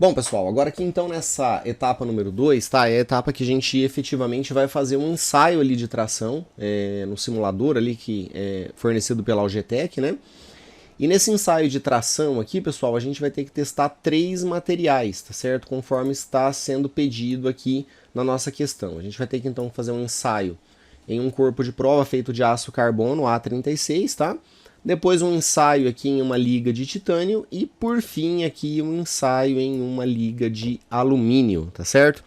Bom, pessoal, agora aqui então nessa etapa número 2, tá? É a etapa que a gente efetivamente vai fazer um ensaio ali de tração no simulador ali que é fornecido pela Algetec, né? E nesse ensaio de tração aqui, pessoal, a gente vai ter que testar 3 materiais, tá certo? Conforme está sendo pedido aqui na nossa questão. A gente vai ter que então fazer um ensaio em um corpo de prova feito de aço carbono A36, tá? Depois um ensaio aqui em uma liga de titânio e por fim aqui um ensaio em uma liga de alumínio, tá certo?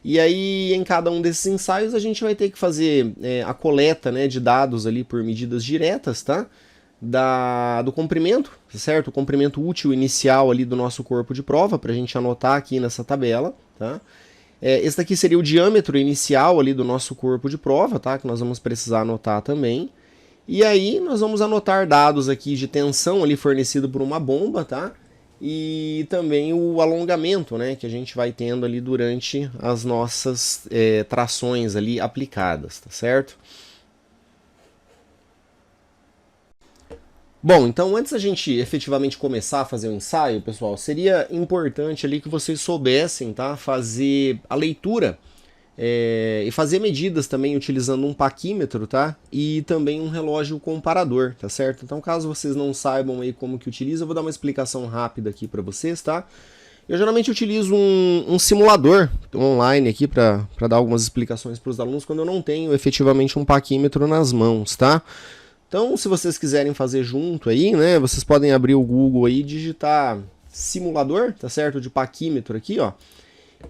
E aí em cada um desses ensaios a gente vai ter que fazer a coleta, né, de dados ali por medidas diretas, tá? Do comprimento, tá certo? O comprimento útil inicial ali do nosso corpo de prova, para a gente anotar aqui nessa tabela, tá? Esse daqui seria o diâmetro inicial ali do nosso corpo de prova, tá? Que nós vamos precisar anotar também. E aí nós vamos anotar dados aqui de tensão ali fornecido por uma bomba, tá? E também o alongamento, né, que a gente vai tendo ali durante as nossas trações ali aplicadas, tá certo? Bom, então antes da gente efetivamente começar a fazer o ensaio, pessoal, seria importante ali que vocês soubessem, tá, fazer a leitura e fazer medidas também utilizando um paquímetro, tá? E também um relógio comparador, tá certo? Então, caso vocês não saibam aí como que utiliza, eu vou dar uma explicação rápida aqui para vocês, tá? Eu geralmente utilizo um simulador online aqui para dar algumas explicações para os alunos quando eu não tenho efetivamente um paquímetro nas mãos, tá? Então, se vocês quiserem fazer junto aí, né, vocês podem abrir o Google aí e digitar simulador, tá certo? De paquímetro aqui, ó.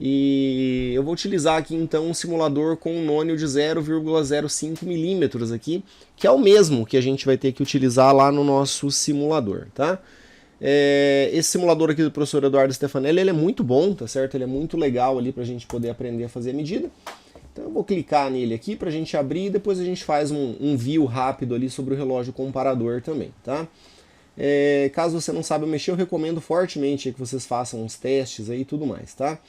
E eu vou utilizar aqui então um simulador com um nônio de 0,05 milímetros aqui, que é o mesmo que a gente vai ter que utilizar lá no nosso simulador, tá? Esse simulador aqui do professor Eduardo Stefanelli, ele é muito bom, tá certo? Ele é muito legal ali pra gente poder aprender a fazer a medida. Então eu vou clicar nele aqui pra gente abrir e depois a gente faz um view rápido ali sobre o relógio comparador também, tá? Caso você não saiba mexer, eu recomendo fortemente que vocês façam uns testes aí e tudo mais, tá?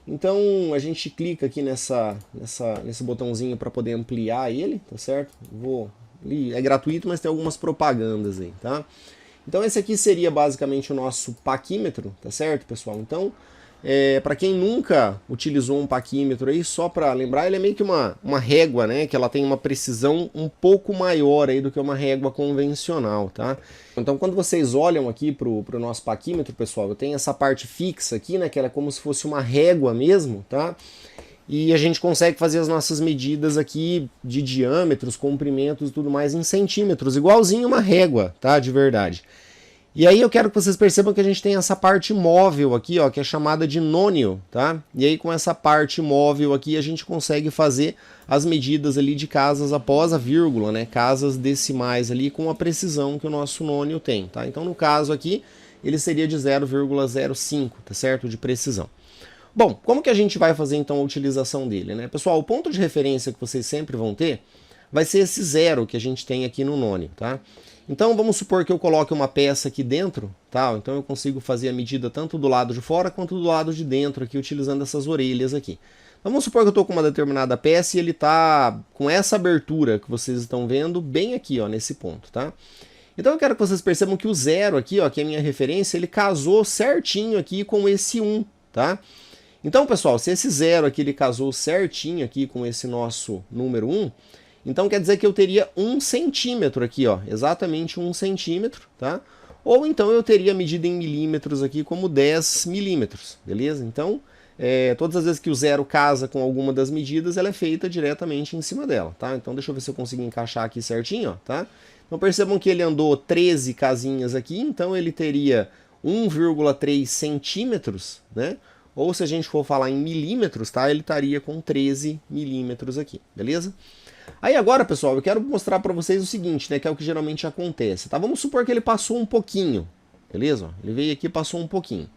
Então a gente clica aqui nesse botãozinho para poder ampliar ele, tá certo? É gratuito, mas tem algumas propagandas aí, tá? Então esse aqui seria basicamente o nosso paquímetro, tá certo, pessoal? Então, para quem nunca utilizou um paquímetro aí, só para lembrar, ele é meio que uma régua, né? Que ela tem uma precisão um pouco maior aí do que uma régua convencional, tá? Então quando vocês olham aqui pro nosso paquímetro, pessoal, eu tenho essa parte fixa aqui, né? Que ela é como se fosse uma régua mesmo, tá? E a gente consegue fazer as nossas medidas aqui de diâmetros, comprimentos e tudo mais em centímetros, igualzinho uma régua, tá? De verdade. E aí eu quero que vocês percebam que a gente tem essa parte móvel aqui, ó, que é chamada de nônio, tá? E aí com essa parte móvel aqui a gente consegue fazer as medidas ali de casas após a vírgula, né? Casas decimais ali com a precisão que o nosso nônio tem, tá? Então no caso aqui ele seria de 0,05, tá certo? De precisão. Bom, como que a gente vai fazer então a utilização dele, né? Pessoal, o ponto de referência que vocês sempre vão ter vai ser esse zero que a gente tem aqui no nônio, tá? Então vamos supor que eu coloque uma peça aqui dentro, tá? Então eu consigo fazer a medida tanto do lado de fora quanto do lado de dentro aqui, utilizando essas orelhas aqui. Então vamos supor que eu estou com uma determinada peça e ele está com essa abertura que vocês estão vendo bem aqui, ó, nesse ponto, tá? Então eu quero que vocês percebam que o zero aqui, ó, que é a minha referência, ele casou certinho aqui com esse 1, tá? Então, pessoal, se esse zero aqui ele casou certinho aqui com esse nosso número 1, então quer dizer que eu teria 1 centímetro aqui, ó, exatamente 1 centímetro, tá? Ou então eu teria medida em milímetros aqui como 10 milímetros, beleza? Então, todas as vezes que o zero casa com alguma das medidas, ela é feita diretamente em cima dela, tá? Então deixa eu ver se eu consigo encaixar aqui certinho, ó, tá? Então percebam que ele andou 13 casinhas aqui, então ele teria 1,3 centímetros, né? Ou se a gente for falar em milímetros, tá? Ele estaria com 13 milímetros aqui, beleza? Aí agora, pessoal, eu quero mostrar para vocês o seguinte, né, que é o que geralmente acontece, tá? Vamos supor que ele passou um pouquinho, beleza? Ele veio aqui e passou um pouquinho.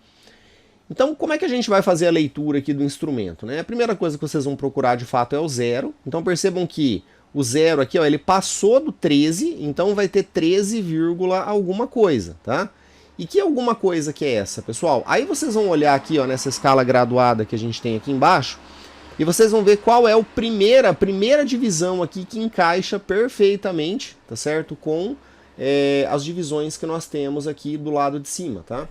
Então, como é que a gente vai fazer a leitura aqui do instrumento, né? A primeira coisa que vocês vão procurar, de fato, é o zero. Então, percebam que o zero aqui, ó, ele passou do 13, então vai ter 13, alguma coisa, tá? E que alguma coisa que é essa, pessoal? Aí vocês vão olhar aqui, ó, nessa escala graduada que a gente tem aqui embaixo, e vocês vão ver qual é a primeira divisão aqui que encaixa perfeitamente, tá certo? Com as divisões que nós temos aqui do lado de cima, tá?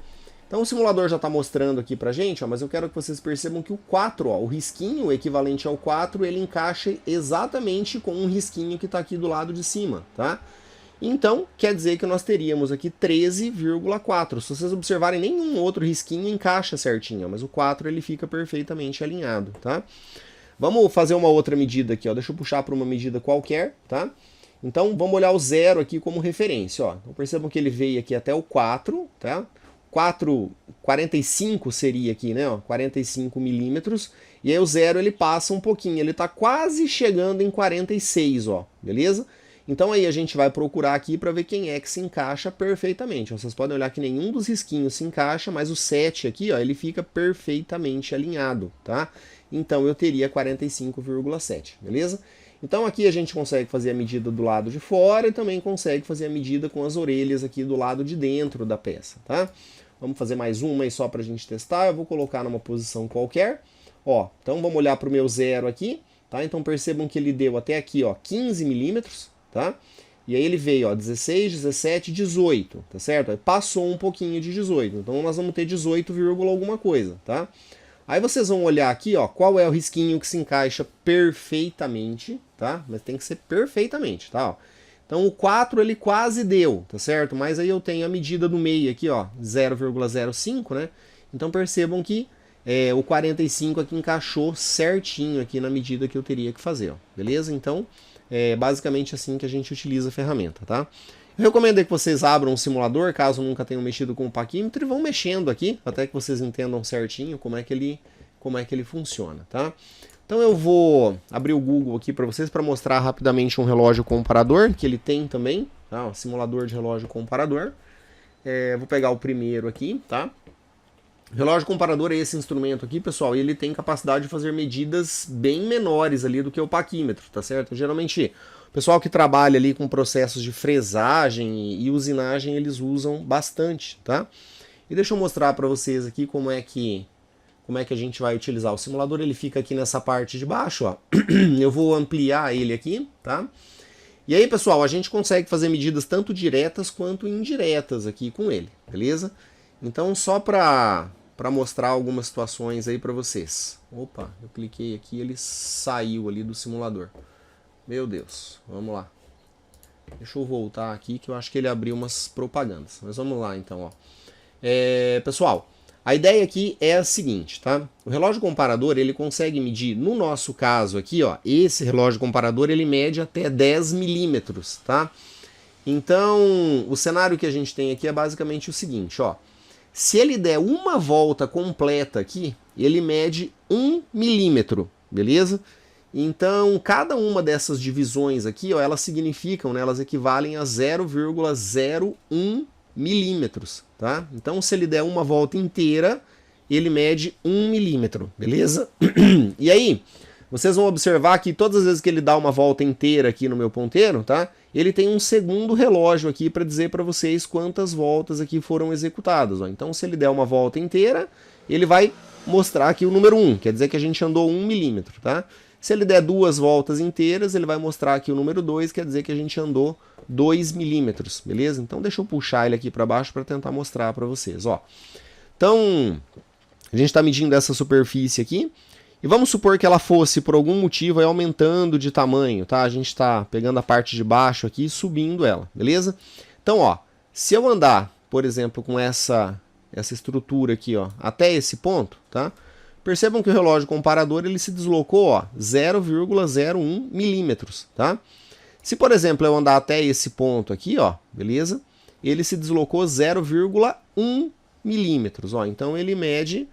Então o simulador já está mostrando aqui pra gente, ó, mas eu quero que vocês percebam que o 4, ó, o risquinho equivalente ao 4, ele encaixa exatamente com um risquinho que está aqui do lado de cima, tá? Então, quer dizer que nós teríamos aqui 13,4. Se vocês observarem, nenhum outro risquinho encaixa certinho, mas o 4 ele fica perfeitamente alinhado, tá? Vamos fazer uma outra medida aqui, ó. Deixa eu puxar para uma medida qualquer, tá? Então, vamos olhar o 0 aqui como referência, ó. Então, percebam que ele veio aqui até o 4, tá? 45 seria aqui, né? Ó, 45 milímetros. E aí o 0 ele passa um pouquinho, ele está quase chegando em 46, ó. Beleza? Então aí a gente vai procurar aqui para ver quem é que se encaixa perfeitamente. Vocês podem olhar que nenhum dos risquinhos se encaixa, mas o 7 aqui, ó, ele fica perfeitamente alinhado, tá? Então eu teria 45,7, beleza? Então aqui a gente consegue fazer a medida do lado de fora e também consegue fazer a medida com as orelhas aqui do lado de dentro da peça, tá? Vamos fazer mais uma aí só para a gente testar. Eu vou colocar numa posição qualquer. Ó, então vamos olhar para o meu 0 aqui, tá? Então percebam que ele deu até aqui, ó, 15 milímetros, tá? E aí ele veio, ó, 16, 17, 18, tá certo? Aí passou um pouquinho de 18, então nós vamos ter 18, alguma coisa, tá? Aí vocês vão olhar aqui, ó, qual é o risquinho que se encaixa perfeitamente, tá? Mas tem que ser perfeitamente, tá? Ó. Então o 4 ele quase deu, tá certo? Mas aí eu tenho a medida do meio aqui, ó, 0,05, né? Então percebam que o 45 aqui encaixou certinho aqui na medida que eu teria que fazer, ó, beleza? Então é basicamente assim que a gente utiliza a ferramenta, tá? Eu recomendo que vocês abram um simulador, caso nunca tenham mexido com o paquímetro, e vão mexendo aqui, até que vocês entendam certinho como é que ele funciona, tá? Então eu vou abrir o Google aqui para vocês para mostrar rapidamente um relógio comparador, que ele tem também, tá? Um simulador de relógio comparador. Vou pegar o primeiro aqui, tá? O relógio comparador é esse instrumento aqui, pessoal, e ele tem capacidade de fazer medidas bem menores ali do que o paquímetro, tá certo? Geralmente, o pessoal que trabalha ali com processos de fresagem e usinagem, eles usam bastante, tá? E deixa eu mostrar para vocês aqui como é que a gente vai utilizar. O simulador ele fica aqui nessa parte de baixo, ó. Eu vou ampliar ele aqui, tá? E aí, pessoal, a gente consegue fazer medidas tanto diretas quanto indiretas aqui com ele, beleza? Então, só para mostrar algumas situações aí para vocês. Opa, eu cliquei aqui e ele saiu ali do simulador. Meu Deus, vamos lá. Deixa eu voltar aqui que eu acho que ele abriu umas propagandas. Mas vamos lá então, ó. Pessoal, a ideia aqui é a seguinte, tá? O relógio comparador, ele consegue medir, no nosso caso aqui, ó, esse relógio comparador, ele mede até 10 milímetros, tá? Então, o cenário que a gente tem aqui é basicamente o seguinte, ó. Se ele der uma volta completa aqui, ele mede 1 milímetro, beleza? Então, cada uma dessas divisões aqui, ó, elas significam, né, elas equivalem a 0,01 milímetros, tá? Então, se ele der uma volta inteira, ele mede 1 milímetro, beleza? E aí, vocês vão observar que todas as vezes que ele dá uma volta inteira aqui no meu ponteiro, tá? Ele tem um segundo relógio aqui para dizer para vocês quantas voltas aqui foram executadas, ó. Então, se ele der uma volta inteira, ele vai mostrar aqui o número 1, quer dizer que a gente andou 1 milímetro, tá? Se ele der duas voltas inteiras, ele vai mostrar aqui o número 2, quer dizer que a gente andou 2 milímetros, beleza? Então deixa eu puxar ele aqui para baixo para tentar mostrar para vocês, ó. Então, a gente está medindo essa superfície aqui, e vamos supor que ela fosse, por algum motivo, aí, aumentando de tamanho, tá? A gente está pegando a parte de baixo aqui e subindo ela, beleza? Então, ó, se eu andar, por exemplo, com essa estrutura aqui, ó, até esse ponto, tá? Percebam que o relógio comparador ele se deslocou, ó, 0,01 milímetros, tá? Se, por exemplo, eu andar até esse ponto aqui, ó, beleza? Ele se deslocou 0,1 milímetros, ó. Então ele mede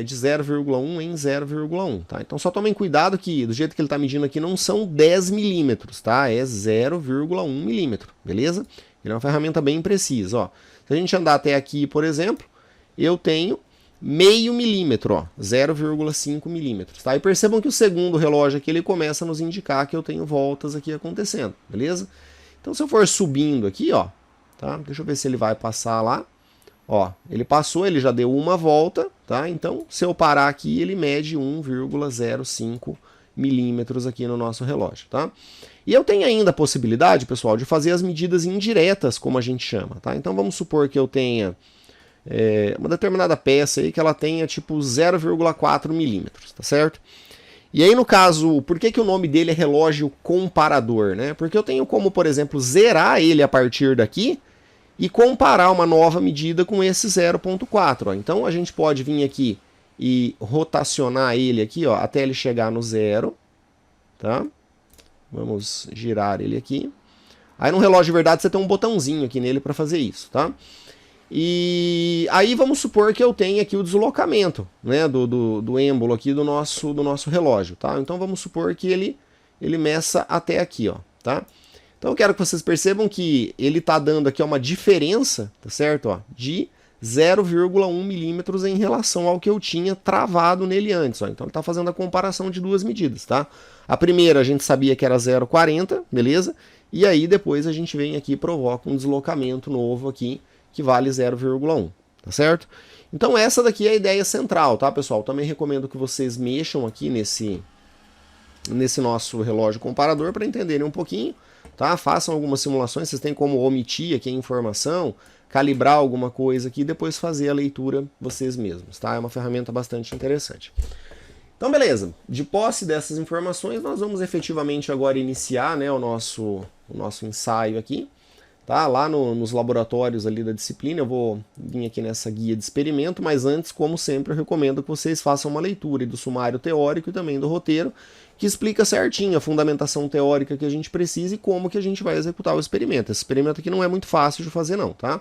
de 0,1 em 0,1, tá? Então só tomem cuidado que do jeito que ele está medindo aqui não são 10 milímetros, tá? É 0,1 milímetro, beleza? Ele é uma ferramenta bem precisa, ó. Se a gente andar até aqui, por exemplo, eu tenho meio milímetro, ó, 0,5 milímetros, tá? E percebam que o segundo relógio aqui, ele começa a nos indicar que eu tenho voltas aqui acontecendo, beleza? Então se eu for subindo aqui, ó, tá? Deixa eu ver se ele vai passar lá. Ó, ele passou, ele já deu uma volta, tá? Então se eu parar aqui, ele mede 1,05 milímetros aqui no nosso relógio, tá? E eu tenho ainda a possibilidade, pessoal, de fazer as medidas indiretas, como a gente chama, tá? Então vamos supor que eu tenha uma determinada peça aí que ela tenha tipo 0,4 milímetros, tá certo? E aí no caso, por que o nome dele é relógio comparador, né? Porque eu tenho como, por exemplo, zerar ele a partir daqui e comparar uma nova medida com esse 0,4. Então a gente pode vir aqui e rotacionar ele aqui, ó, até ele chegar no 0, tá? Vamos girar ele aqui. Aí no relógio de verdade você tem um botãozinho aqui nele para fazer isso, tá? E aí vamos supor que eu tenha aqui o deslocamento, né, do êmbolo aqui do nosso relógio, tá? Então vamos supor que ele meça até aqui, ó, tá? Então eu quero que vocês percebam que ele está dando aqui uma diferença, tá certo? Ó, de 0,1 milímetros em relação ao que eu tinha travado nele antes. Ó. Então ele está fazendo a comparação de duas medidas, tá? A primeira a gente sabia que era 0,40, beleza? E aí depois a gente vem aqui e provoca um deslocamento novo aqui que vale 0,1, tá certo? Então essa daqui é a ideia central, tá, pessoal? Também recomendo que vocês mexam aqui nesse nosso relógio comparador para entenderem um pouquinho, tá? Façam algumas simulações, vocês têm como omitir aqui a informação, calibrar alguma coisa aqui e depois fazer a leitura vocês mesmos, tá? É uma ferramenta bastante interessante. Então, beleza. De posse dessas informações, nós vamos efetivamente agora iniciar, né, o nosso ensaio aqui. Tá? Lá nos laboratórios ali da disciplina, eu vou vir aqui nessa guia de experimento, mas antes, como sempre, eu recomendo que vocês façam uma leitura do sumário teórico e também do roteiro, que explica certinho a fundamentação teórica que a gente precisa e como que a gente vai executar o experimento. Esse experimento aqui não é muito fácil de fazer não, tá?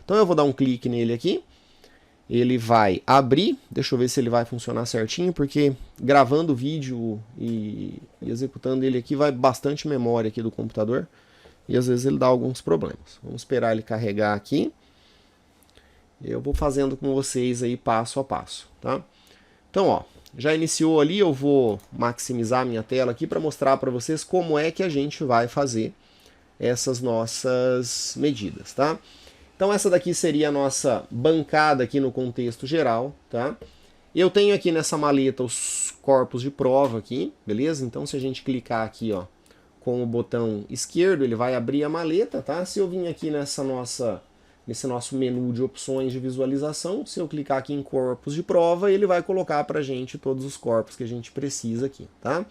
Então eu vou dar um clique nele aqui, ele vai abrir, deixa eu ver se ele vai funcionar certinho, porque gravando o vídeo e executando ele aqui vai bastante memória aqui do computador, e às vezes ele dá alguns problemas. Vamos esperar ele carregar aqui. Eu vou fazendo com vocês aí passo a passo, tá? Então, ó, já iniciou ali, eu vou maximizar a minha tela aqui para mostrar para vocês como é que a gente vai fazer essas nossas medidas, tá? Então essa daqui seria a nossa bancada aqui no contexto geral, tá? Eu tenho aqui nessa maleta os corpos de prova aqui, beleza? Então se a gente clicar aqui, ó, com o botão esquerdo, ele vai abrir a maleta, tá? Se eu vim aqui nesse nosso menu de opções de visualização, se eu clicar aqui em corpos de prova, ele vai colocar pra gente todos os corpos que a gente precisa aqui, tá?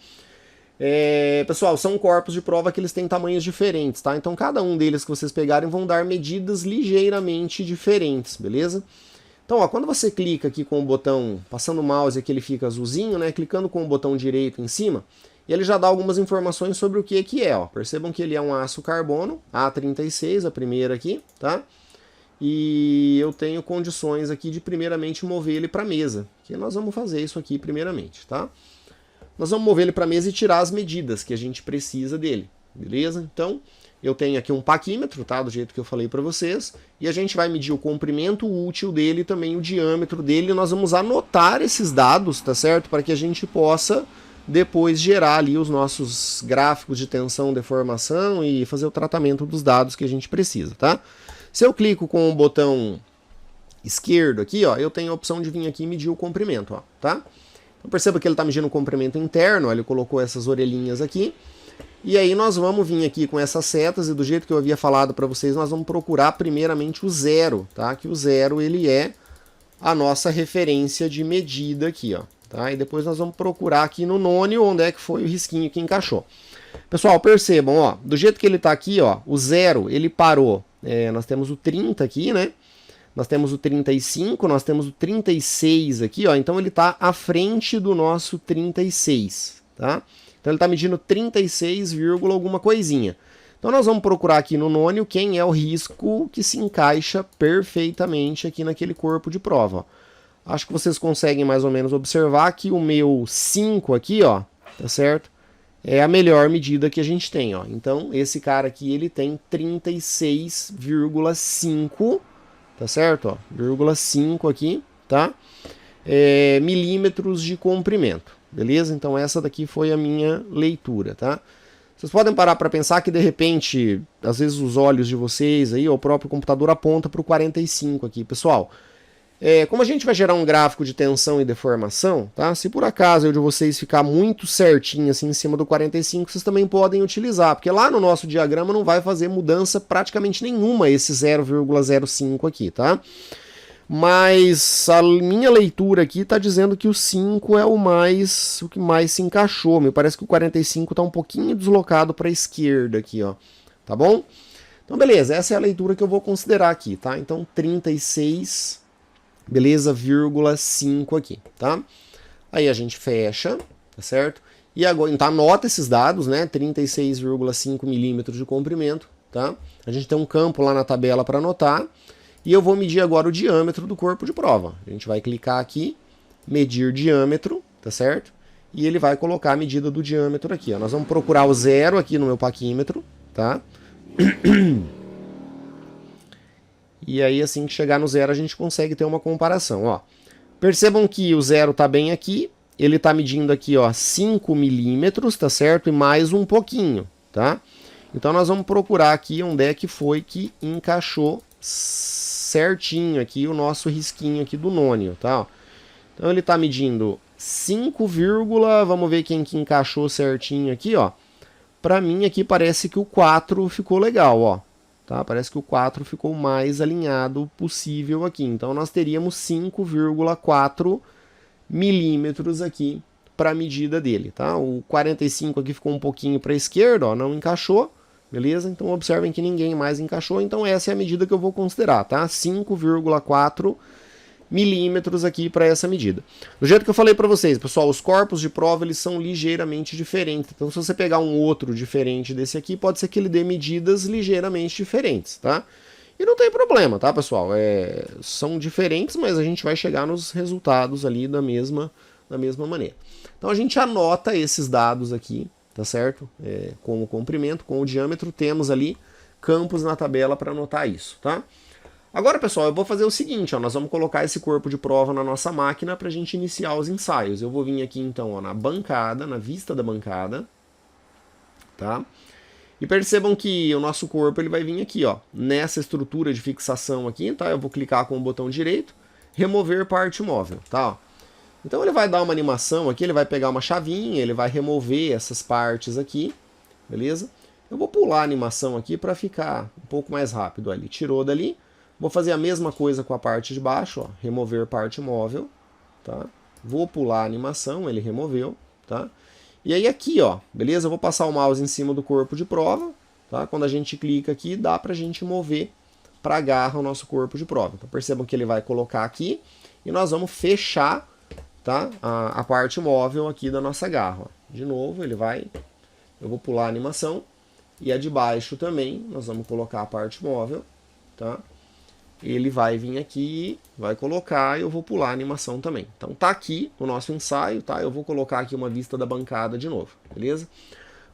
Pessoal, são corpos de prova que eles têm tamanhos diferentes, tá? Então cada um deles que vocês pegarem vão dar medidas ligeiramente diferentes, beleza? Então, ó, quando você clica aqui com o botão, passando o mouse aqui ele fica azulzinho, né? Clicando com o botão direito em cima, ele já dá algumas informações sobre o que é, ó. Percebam que ele é um aço carbono, A36, a primeira aqui, tá? E eu tenho condições aqui de primeiramente mover ele para a mesa, que nós vamos fazer isso aqui primeiramente, tá? Nós vamos mover ele para a mesa e tirar as medidas que a gente precisa dele, beleza? Então, eu tenho aqui um paquímetro, tá? Do jeito que eu falei para vocês, e a gente vai medir o comprimento útil dele e também o diâmetro dele, e nós vamos anotar esses dados, tá certo? Para que a gente possa depois gerar ali os nossos gráficos de tensão, deformação e fazer o tratamento dos dados que a gente precisa, tá? Se eu clico com o botão esquerdo aqui, ó, eu tenho a opção de vir aqui e medir o comprimento, ó, tá? Então perceba que ele está medindo o comprimento interno, ó, ele colocou essas orelhinhas aqui, e aí nós vamos vir aqui com essas setas, e do jeito que eu havia falado para vocês, nós vamos procurar primeiramente o zero, tá? Que o zero, ele é a nossa referência de medida aqui, ó. Tá? E depois nós vamos procurar aqui no nônio onde é que foi o risquinho que encaixou. Pessoal, percebam, ó, do jeito que ele está aqui, ó, o zero ele parou. Nós temos o 30 aqui, né? Nós temos o 35, nós temos o 36 aqui, ó. Então ele está à frente do nosso 36, tá? Então ele está medindo 36, alguma coisinha. Então nós vamos procurar aqui no nônio quem é o risco que se encaixa perfeitamente aqui naquele corpo de prova, ó. Acho que vocês conseguem mais ou menos observar que o meu 5 aqui, ó, tá certo? É a melhor medida que a gente tem, ó. Então, esse cara aqui, ele tem 36,5, tá certo? Ó, 0,5 aqui, tá? Milímetros de comprimento, beleza? Então, essa daqui foi a minha leitura, tá? Vocês podem parar para pensar que, de repente, às vezes os olhos de vocês aí, ou o próprio computador aponta para o 45 aqui, pessoal. Como a gente vai gerar um gráfico de tensão e deformação, tá? Se por acaso o de vocês ficar muito certinho assim em cima do 45, vocês também podem utilizar, porque lá no nosso diagrama não vai fazer mudança praticamente nenhuma esse 0,05 aqui, tá? Mas a minha leitura aqui está dizendo que o 5 é o que mais se encaixou. Me parece que o 45 está um pouquinho deslocado para a esquerda aqui, ó. Tá bom? Então, beleza, essa é a leitura que eu vou considerar aqui, tá? Então, 36, beleza, vírgula 5 aqui, tá? Aí a gente fecha, tá certo? E agora, então, anota esses dados, né? 36,5 milímetros de comprimento, tá? A gente tem um campo lá na tabela para anotar. E eu vou medir agora o diâmetro do corpo de prova. A gente vai clicar aqui, medir diâmetro, tá certo? E ele vai colocar a medida do diâmetro aqui, ó. Nós vamos procurar o zero aqui no meu paquímetro, tá? E aí, assim que chegar no zero, a gente consegue ter uma comparação, ó. Percebam que o zero está bem aqui, ele está medindo aqui, ó, 5 milímetros, tá certo? E mais um pouquinho, tá? Então, nós vamos procurar aqui onde é que foi que encaixou certinho aqui o nosso risquinho aqui do nônio, tá? Então, ele está medindo 5, vamos ver quem que encaixou certinho aqui, ó. Para mim aqui parece que o 4 ficou legal, ó. Tá? Parece que o 4 ficou o mais alinhado possível aqui. Então nós teríamos 5,4 milímetros aqui para a medida dele, tá? O 45 aqui ficou um pouquinho para a esquerda, ó, não encaixou, beleza? Então observem que ninguém mais encaixou, então essa é a medida que eu vou considerar, tá? 5,4 milímetros aqui para essa medida. Do jeito que eu falei para vocês, pessoal, os corpos de prova eles são ligeiramente diferentes. Então, se você pegar um outro diferente desse aqui, pode ser que ele dê medidas ligeiramente diferentes, tá? E não tem problema, tá, pessoal? São diferentes, mas a gente vai chegar nos resultados ali da mesma maneira. Então, a gente anota esses dados aqui, tá certo? Com o comprimento, com o diâmetro, temos ali campos na tabela para anotar isso, tá? Agora, pessoal, eu vou fazer o seguinte, ó, nós vamos colocar esse corpo de prova na nossa máquina para a gente iniciar os ensaios. Eu vou vir aqui, então, ó, na bancada, na vista da bancada, tá? E percebam que o nosso corpo ele vai vir aqui, ó, nessa estrutura de fixação aqui, tá? Eu vou clicar com o botão direito, remover parte móvel, tá? Então ele vai dar uma animação aqui, ele vai pegar uma chavinha, ele vai remover essas partes aqui, beleza? Eu vou pular a animação aqui para ficar um pouco mais rápido ali. Tirou dali. Vou fazer a mesma coisa com a parte de baixo, ó, remover parte móvel, tá? Vou pular a animação, ele removeu, tá? E aí aqui, ó, beleza? Eu vou passar o mouse em cima do corpo de prova, tá? Quando a gente clica aqui, dá pra gente mover pra garra o nosso corpo de prova. Então percebam que ele vai colocar aqui e nós vamos fechar, tá? A parte móvel aqui da nossa garra, ó. De novo, eu vou pular a animação e a de baixo também, nós vamos colocar a parte móvel, tá? Ele vai vir aqui, vai colocar e eu vou pular a animação também. Então tá aqui o nosso ensaio, tá? Eu vou colocar aqui uma vista da bancada de novo, beleza?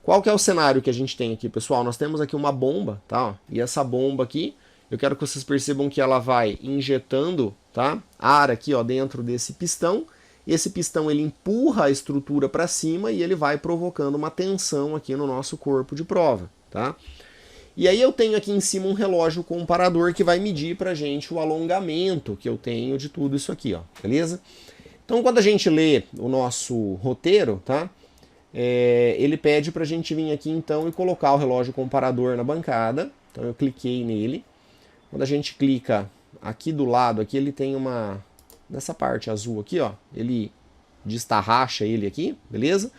Qual que é o cenário que a gente tem aqui, pessoal? Nós temos aqui uma bomba, tá? E essa bomba aqui, eu quero que vocês percebam que ela vai injetando, tá? Ar aqui, ó, dentro desse pistão. Esse pistão ele empurra a estrutura para cima e ele vai provocando uma tensão aqui no nosso corpo de prova, tá? E aí eu tenho aqui em cima um relógio comparador que vai medir pra gente o alongamento que eu tenho de tudo isso aqui, ó, beleza? Então quando a gente lê o nosso roteiro, tá? Ele pede pra gente vir aqui então e colocar o relógio comparador na bancada. Então eu cliquei nele. Quando a gente clica aqui do lado, aqui ele tem nessa parte azul aqui, ó, ele destarraxa ele aqui, beleza?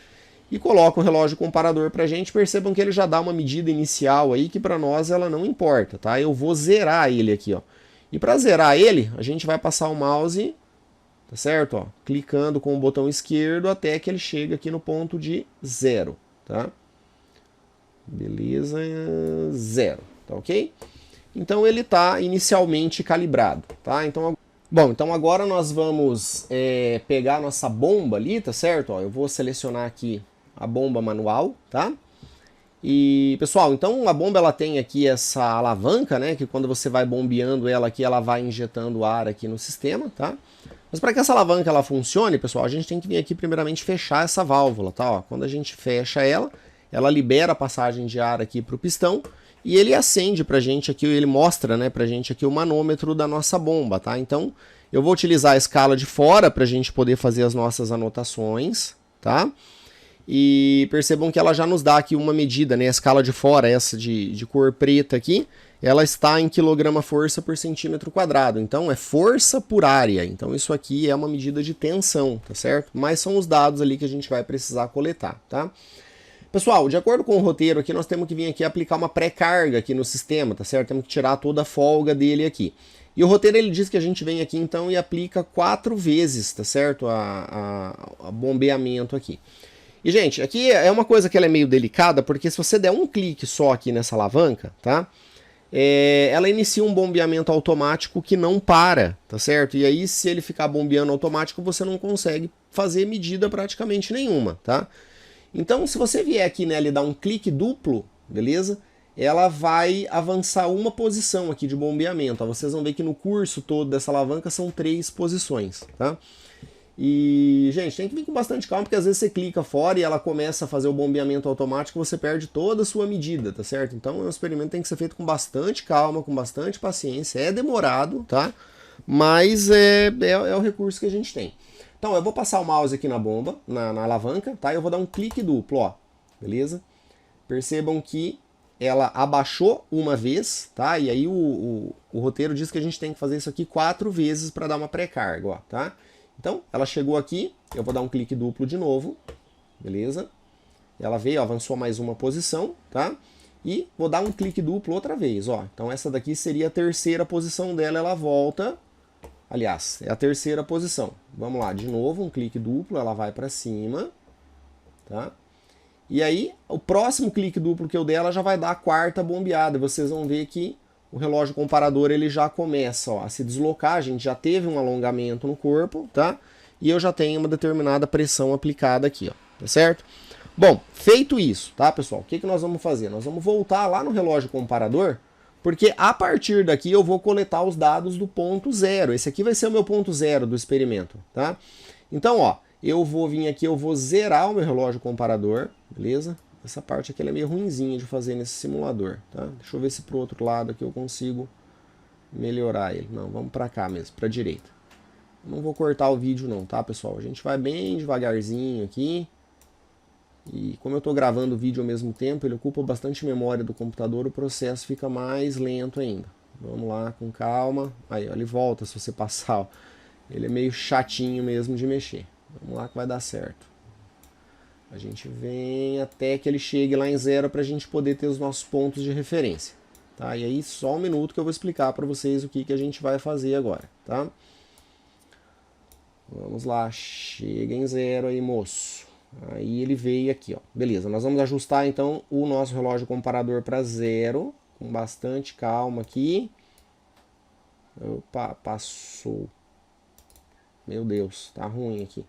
E coloca o relógio comparador pra gente, percebam que ele já dá uma medida inicial aí que para nós ela não importa, tá? Eu vou zerar ele aqui, ó. E para zerar ele, a gente vai passar o mouse, tá certo? Ó, clicando com o botão esquerdo até que ele chega aqui no ponto de 0, tá? Beleza, 0, tá ok? Então ele tá inicialmente calibrado, tá? Então, bom, então agora nós vamos pegar a nossa bomba ali, tá certo? Ó, eu vou selecionar aqui a bomba manual, tá? E, pessoal, então a bomba ela tem aqui essa alavanca, né? Que quando você vai bombeando ela aqui, ela vai injetando ar aqui no sistema, tá? Mas para que essa alavanca ela funcione, pessoal, a gente tem que vir aqui primeiramente fechar essa válvula, tá? Ó, quando a gente fecha ela libera a passagem de ar aqui para o pistão e ele acende pra gente aqui, ele mostra, né, pra gente aqui o manômetro da nossa bomba, tá? Então, eu vou utilizar a escala de fora pra gente poder fazer as nossas anotações, tá? E percebam que ela já nos dá aqui uma medida, né? A escala de fora, essa de cor preta aqui, ela está em quilograma-força por centímetro quadrado. Então, é força por área. Então, isso aqui é uma medida de tensão, tá certo? Mas são os dados ali que a gente vai precisar coletar, tá? Pessoal, de acordo com o roteiro aqui, nós temos que vir aqui aplicar uma pré-carga aqui no sistema, tá certo? Temos que tirar toda a folga dele aqui. E o roteiro ele diz que a gente vem aqui então e aplica 4 vezes, tá certo? A bombeamento aqui. E, gente, aqui é uma coisa que ela é meio delicada, porque se você der um clique só aqui nessa alavanca, tá? Ela inicia um bombeamento automático que não para, tá certo? E aí, se ele ficar bombeando automático, você não consegue fazer medida praticamente nenhuma, tá? Então, se você vier aqui nela e dar um clique duplo, beleza? Ela vai avançar uma posição aqui de bombeamento. Ó, vocês vão ver que no curso todo dessa alavanca são 3 posições, tá? E, gente, tem que vir com bastante calma, porque às vezes você clica fora e ela começa a fazer o bombeamento automático, você perde toda a sua medida, tá certo? Então, o experimento tem que ser feito com bastante calma, com bastante paciência. É demorado, tá? Mas é o recurso que a gente tem. Então, eu vou passar o mouse aqui na bomba, na alavanca, tá? Eu vou dar um clique duplo, ó. Beleza? Percebam que ela abaixou uma vez, tá? E aí o roteiro diz que a gente tem que fazer isso aqui 4 vezes para dar uma pré-carga, ó, tá? Então, ela chegou aqui, eu vou dar um clique duplo de novo, beleza? Ela veio, avançou mais uma posição, tá? E vou dar um clique duplo outra vez, ó. Então, essa daqui seria a terceira posição dela, ela volta. Aliás, é a terceira posição. Vamos lá, de novo, um clique duplo, ela vai para cima, tá? E aí, o próximo clique duplo que eu der, ela já vai dar a 4ª bombeada. Vocês vão ver que o relógio comparador ele já começa, ó, a se deslocar. A gente já teve um alongamento no corpo, tá? E eu já tenho uma determinada pressão aplicada aqui, ó, tá certo? Bom, feito isso, tá, pessoal? O que nós vamos fazer? Nós vamos voltar lá no relógio comparador, porque a partir daqui eu vou coletar os dados do ponto zero. Esse aqui vai ser o meu ponto zero do experimento, tá? Então, ó, eu vou vir aqui, eu vou zerar o meu relógio comparador, beleza? Essa parte aqui ela é meio ruinzinha de fazer nesse simulador, tá? Deixa eu ver se pro outro lado aqui eu consigo melhorar ele. Não, vamos pra cá mesmo, pra direita. Não vou cortar o vídeo não, tá, pessoal? A gente vai bem devagarzinho aqui. E como eu estou gravando o vídeo ao mesmo tempo, ele ocupa bastante memória do computador, o processo fica mais lento ainda. Vamos lá, com calma. Aí, ó, ele volta se você passar. Ó. Ele é meio chatinho mesmo de mexer. Vamos lá que vai dar certo. A gente vem até que ele chegue lá em 0 para a gente poder ter os nossos pontos de referência. Tá? E aí, só um minuto que eu vou explicar para vocês o que a gente vai fazer agora. Tá? Vamos lá, chega em 0 aí, moço. Aí ele veio aqui, ó. Beleza, nós vamos ajustar então o nosso relógio comparador para 0, com bastante calma aqui. Opa, passou. Meu Deus, tá ruim aqui.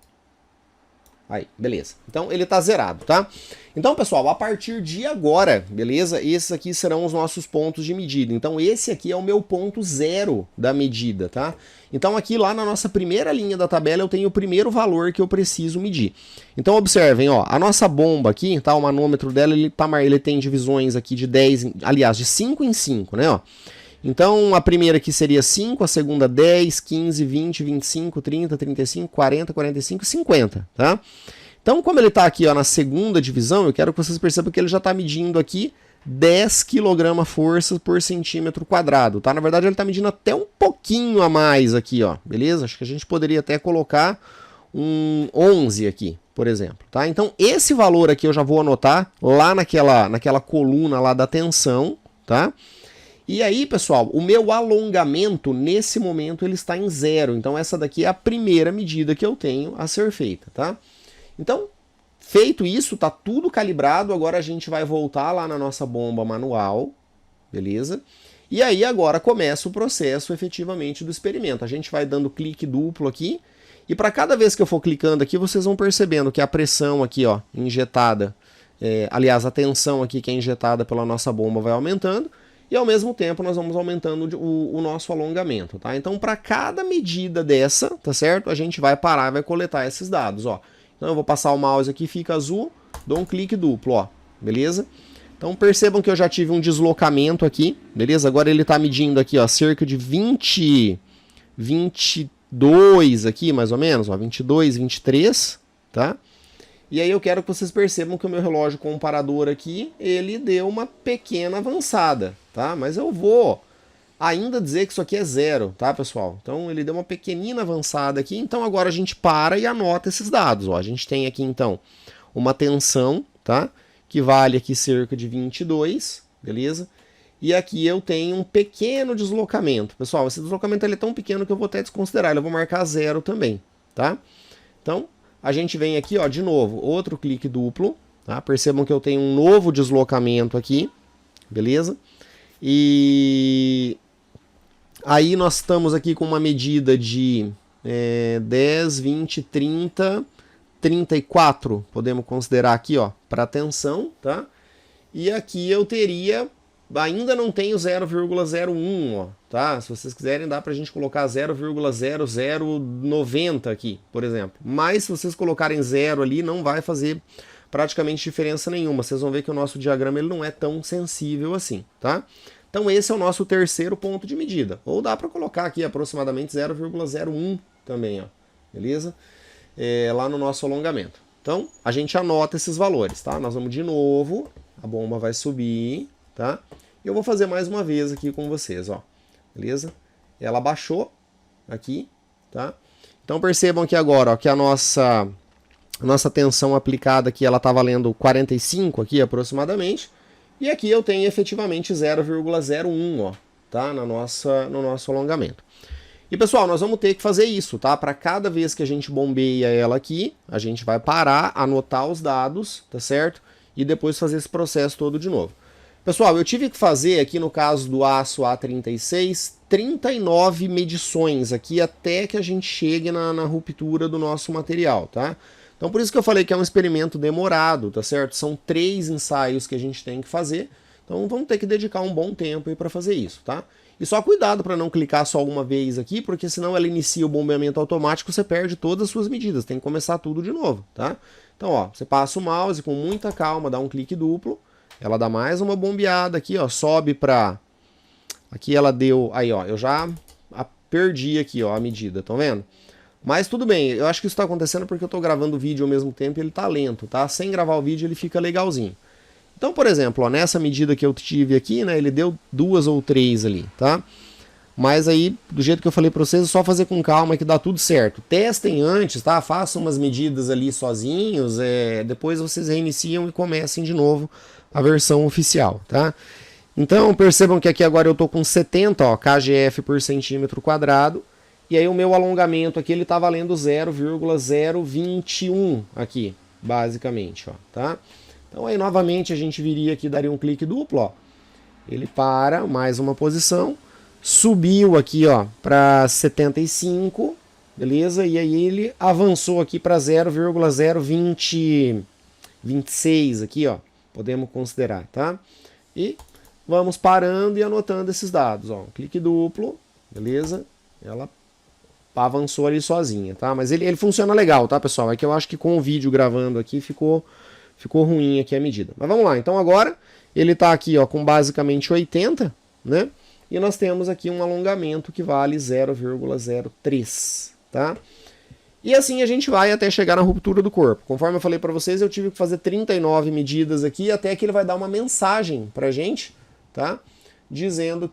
Aí, beleza. Então ele tá zerado, tá? Então, pessoal, a partir de agora, beleza? Esses aqui serão os nossos pontos de medida. Então esse aqui é o meu ponto zero da medida, tá? Então aqui lá na nossa primeira linha da tabela eu tenho o primeiro valor que eu preciso medir. Então observem, ó, a nossa bomba aqui, tá? O manômetro dela, ele tem divisões aqui de 10, aliás, de 5 em 5, né, ó? Então, a primeira aqui seria 5, a segunda 10, 15, 20, 25, 30, 35, 40, 45 e 50, tá? Então, como ele está aqui ó, na segunda divisão, eu quero que vocês percebam que ele já está medindo aqui 10 kgf por centímetro quadrado, tá? Na verdade, ele está medindo até um pouquinho a mais aqui, ó, beleza? Acho que a gente poderia até colocar um 11 aqui, por exemplo, tá? Então, esse valor aqui eu já vou anotar lá naquela coluna lá da tensão, tá? E aí, pessoal, o meu alongamento, nesse momento, ele está em 0. Então, essa daqui é a primeira medida que eu tenho a ser feita, tá? Então, feito isso, tá tudo calibrado. Agora a gente vai voltar lá na nossa bomba manual, beleza? E aí, agora começa o processo, efetivamente, do experimento. A gente vai dando clique duplo aqui. E para cada vez que eu for clicando aqui, vocês vão percebendo que a pressão aqui, ó, injetada, aliás, a tensão aqui que é injetada pela nossa bomba vai aumentando. E ao mesmo tempo nós vamos aumentando o nosso alongamento, tá? Então para cada medida dessa, tá certo? A gente vai parar e vai coletar esses dados, ó. Então eu vou passar o mouse aqui, fica azul, dou um clique duplo, ó, beleza? Então percebam que eu já tive um deslocamento aqui, beleza? Agora ele tá medindo aqui, ó, cerca de 22 aqui, mais ou menos, ó, 22, 23, tá? E aí eu quero que vocês percebam que o meu relógio comparador aqui, ele deu uma pequena avançada, tá? Mas eu vou ainda dizer que isso aqui é zero, tá, pessoal? Então ele deu uma pequenina avançada aqui, então agora a gente para e anota esses dados, ó. A gente tem aqui então uma tensão, tá? Que vale aqui cerca de 22, beleza? E aqui eu tenho um pequeno deslocamento. Pessoal, esse deslocamento ele é tão pequeno que eu vou até desconsiderar, eu vou marcar zero também, tá? Então, a gente vem aqui, ó, de novo, outro clique duplo, tá? Percebam que eu tenho um novo deslocamento aqui, beleza? E aí nós estamos aqui com uma medida de 10, 20, 30, 34, podemos considerar aqui, ó, para tensão, tá? E aqui eu teria, ainda não tenho 0,01, ó, tá? Se vocês quiserem dá pra gente colocar 0,0090 aqui, por exemplo. Mas se vocês colocarem zero ali, não vai fazer praticamente diferença nenhuma. Vocês vão ver que o nosso diagrama ele não é tão sensível assim, tá? Então esse é o nosso terceiro ponto de medida. Ou dá para colocar aqui aproximadamente 0,01 também, ó, beleza? Lá no nosso alongamento. Então a gente anota esses valores, tá? Nós vamos de novo, a bomba vai subir, tá? E eu vou fazer mais uma vez aqui com vocês, ó, beleza? Ela baixou aqui, tá? Então percebam aqui agora, ó, que a nossa tensão aplicada aqui, ela tá valendo 45 aqui aproximadamente. E aqui eu tenho efetivamente 0,01, ó, tá? No nosso alongamento. E pessoal, nós vamos ter que fazer isso, tá? Para cada vez que a gente bombeia ela aqui, a gente vai parar, anotar os dados, tá certo? E depois fazer esse processo todo de novo. Pessoal, eu tive que fazer aqui no caso do aço A36, 39 medições aqui até que a gente chegue na ruptura do nosso material, tá? Então por isso que eu falei que é um experimento demorado, tá certo? São 3 ensaios que a gente tem que fazer, então vamos ter que dedicar um bom tempo aí para fazer isso, tá? E só cuidado para não clicar só uma vez aqui, porque senão ela inicia o bombeamento automático, você perde todas as suas medidas, tem que começar tudo de novo, tá? Então ó, você passa o mouse com muita calma, dá um clique duplo, ela dá mais uma bombeada aqui, ó, sobe para... Aqui ela deu... Aí ó, eu já perdi aqui ó, a medida, estão vendo? Mas tudo bem, eu acho que isso está acontecendo porque eu estou gravando o vídeo ao mesmo tempo e ele está lento, tá? Sem gravar o vídeo ele fica legalzinho. Então, por exemplo, ó, nessa medida que eu tive aqui, né, ele deu 2 ou 3 ali, tá? Mas aí, do jeito que eu falei para vocês, é só fazer com calma que dá tudo certo. Testem antes, tá? Façam umas medidas ali sozinhos, depois vocês reiniciam e comecem de novo a versão oficial, tá? Então, percebam que aqui agora eu estou com 70, ó, kgf por centímetro quadrado. E aí o meu alongamento aqui ele tá valendo 0,021 aqui, basicamente, ó, tá? Então aí novamente a gente viria aqui, daria um clique duplo, ó. Ele para, mais uma posição, subiu aqui, ó, para 75, beleza? E aí ele avançou aqui para 0,026 aqui, ó. Podemos considerar, tá? E vamos parando e anotando esses dados, ó. Clique duplo, beleza? Ela avançou ali sozinha, tá? Mas ele funciona legal, tá, pessoal? É que eu acho que com o vídeo gravando aqui ficou ruim aqui a medida. Mas vamos lá, então agora ele tá aqui, ó, com basicamente 80, né? E nós temos aqui um alongamento que vale 0,03, tá? E assim a gente vai até chegar na ruptura do corpo. Conforme eu falei para vocês, eu tive que fazer 39 medidas aqui até que ele vai dar uma mensagem pra gente, tá? Dizendo